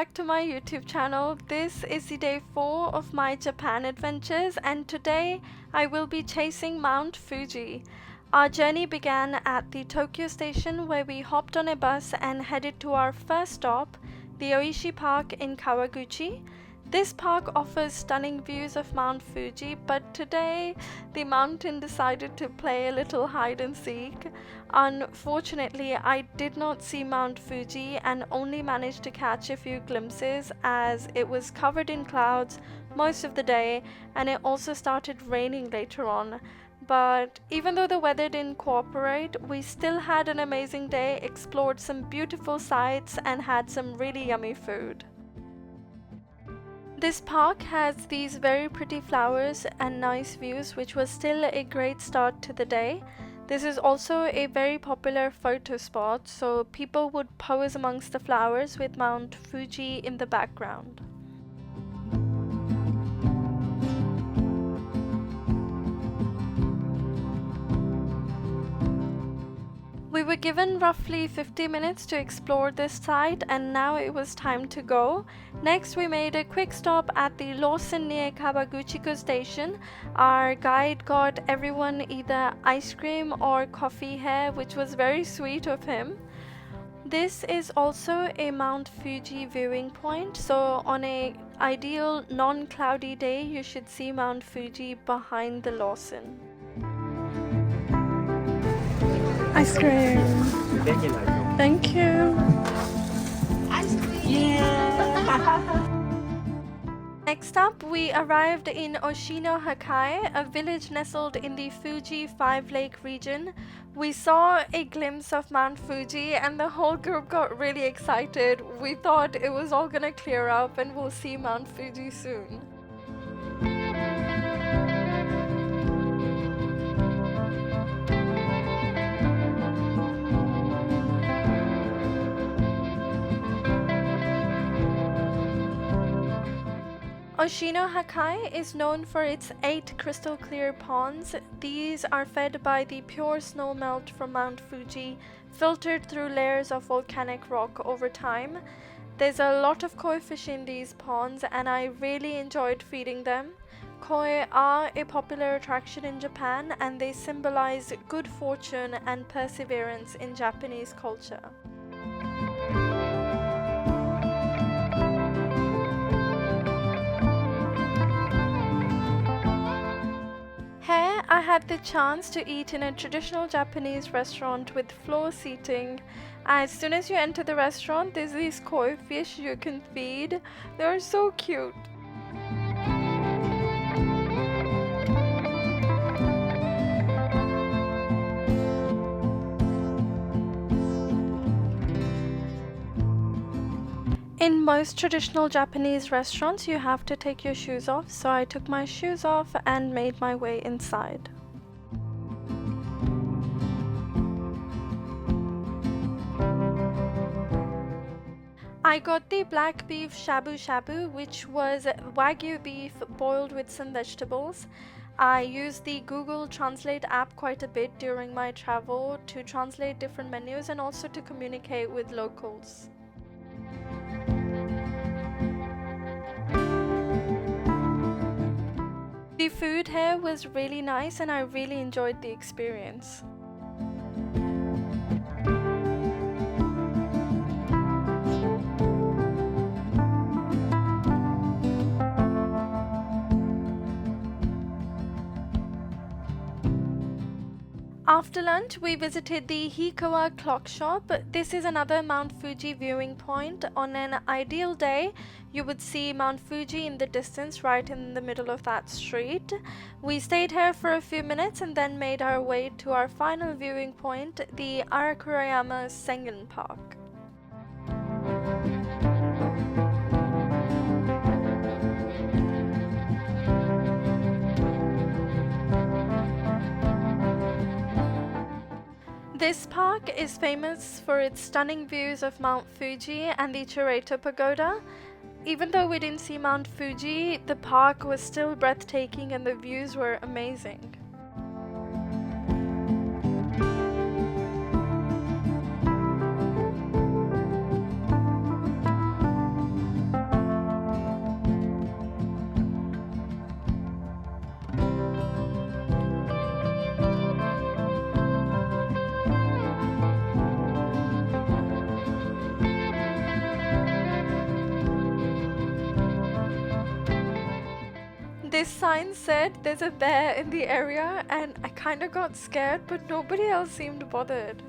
back to my YouTube channel. This is the day 4 of my Japan adventures, and today I will be chasing Mount Fuji. Our journey began at the Tokyo station, where we hopped on a bus and headed to our first stop, the Oishi Park in Kawaguchi. This park offers stunning views of Mount Fuji, but today the mountain decided to play a little hide and seek. Unfortunately, I did not see Mount Fuji and only managed to catch a few glimpses, as it was covered in clouds most of the day and it also started raining later on. But even though the weather didn't cooperate, we still had an amazing day, explored some beautiful sights and had some really yummy food. This park has these very pretty flowers and nice views, which was still a great start to the day. This is also a very popular photo spot, so people would pose amongst the flowers with Mount Fuji in the background. We were given roughly 50 minutes to explore this site, and now it was time to go. Next, we made a quick stop at the Lawson near Kawaguchiko station. Our guide got everyone either ice cream or coffee here, which was very sweet of him. This is also a Mount Fuji viewing point, so on an ideal non-cloudy day, you should see Mount Fuji behind the Lawson. Ice cream. Thank you. Ice cream. Yeah. Next up, we arrived in Oshino Hakkai, a village nestled in the Fuji 5-lake region. We saw a glimpse of Mount Fuji and the whole group got really excited. We thought it was all gonna clear up and we'll see Mount Fuji soon. Oshino Hakkai is known for its 8 crystal clear ponds. These are fed by the pure snow melt from Mount Fuji, filtered through layers of volcanic rock over time. There's a lot of koi fish in these ponds and I really enjoyed feeding them. Koi are a popular attraction in Japan and they symbolize good fortune and perseverance in Japanese culture. Here, I had the chance to eat in a traditional Japanese restaurant with floor seating. As soon as you enter the restaurant, there's these koi fish you can feed. They're so cute. In most traditional Japanese restaurants, you have to take your shoes off, so I took my shoes off and made my way inside. I got the black beef shabu shabu, which was Wagyu beef boiled with some vegetables. I used the Google Translate app quite a bit during my travel to translate different menus and also to communicate with locals. The food here was really nice and I really enjoyed the experience. After lunch, we visited the Hikawa clock shop. This is another Mount Fuji viewing point. On an ideal day, you would see Mount Fuji in the distance right in the middle of that street. We stayed here for a few minutes and then made our way to our final viewing point, the Arakurayama Sengen Park. This park is famous for its stunning views of Mount Fuji and the Chirato Pagoda. Even though we didn't see Mount Fuji, the park was still breathtaking and the views were amazing. This sign said there's a bear in the area, and I kind of got scared, but nobody else seemed bothered.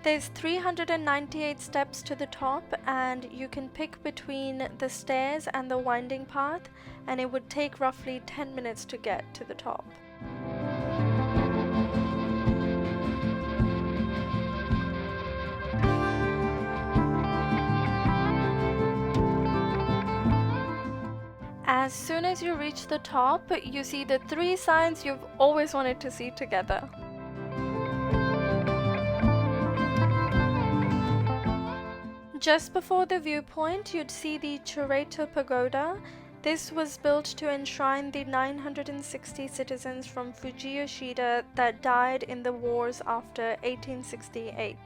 There's 398 steps to the top, and you can pick between the stairs and the winding path, and it would take roughly 10 minutes to get to the top. As soon as you reach the top, you see the 3 signs you've always wanted to see together. Just before the viewpoint, you'd see the Chureito Pagoda. This was built to enshrine the 960 citizens from Fuji Yoshida that died in the wars after 1868.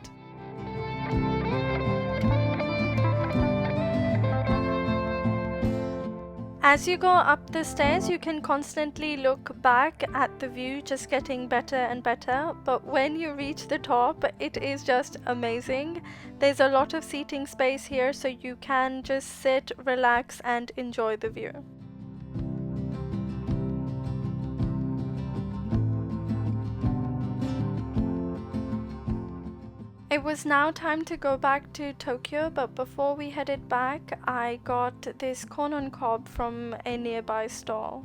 As you go up the stairs, you can constantly look back at the view, just getting better and better. But when you reach the top, it is just amazing. There's a lot of seating space here, so you can just sit, relax, and enjoy the view. It was now time to go back to Tokyo, but before we headed back, I got this corn on cob from a nearby stall.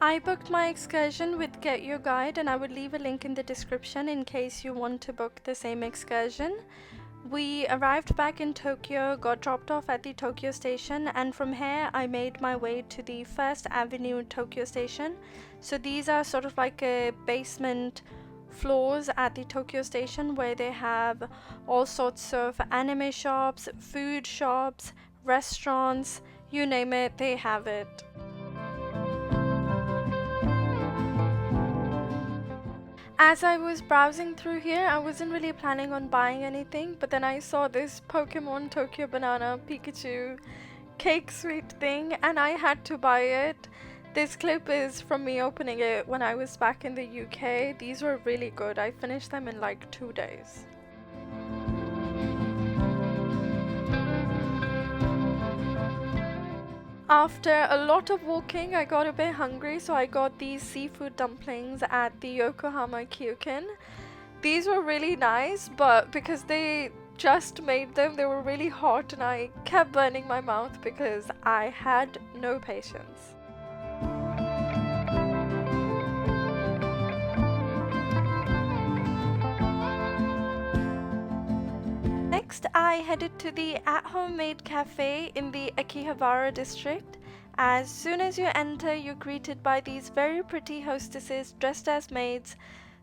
I booked my excursion with Get Your Guide, and I would leave a link in the description in case you want to book the same excursion. We arrived back in Tokyo, got dropped off at the Tokyo station, and from here I made my way to the First Avenue Tokyo station. So these are sort of like a basement floors at the Tokyo station where they have all sorts of anime shops, food shops, restaurants, you name it, they have it. As I was browsing through here, I wasn't really planning on buying anything, but then I saw this Pokemon Tokyo Banana Pikachu cake sweet thing and I had to buy it. This clip is from me opening it when I was back in the UK. These were really good. I finished them in like 2 days. After a lot of walking, I got a bit hungry, so I got these seafood dumplings at the Yokohama Kyoken. These were really nice, but because they just made them, they were really hot and I kept burning my mouth because I had no patience. Next, I headed to the at-home made cafe in the Akihabara district. As soon as you enter, you're greeted by these very pretty hostesses dressed as maids.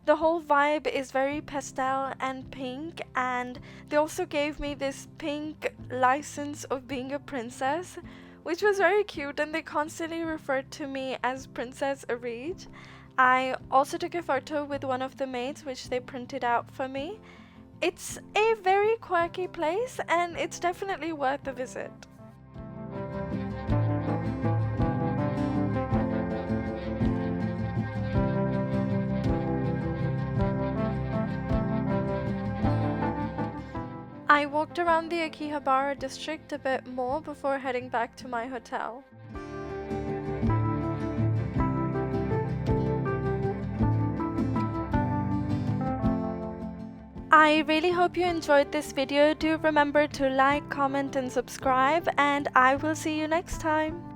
The whole vibe is very pastel and pink, and they also gave me this pink license of being a princess, which was very cute, and they constantly referred to me as Princess Arij. I also took a photo with one of the maids, which they printed out for me. It's a very quirky place and it's definitely worth a visit. I walked around the Akihabara district a bit more before heading back to my hotel. I really hope you enjoyed this video. Do remember to like, comment and subscribe, and I will see you next time.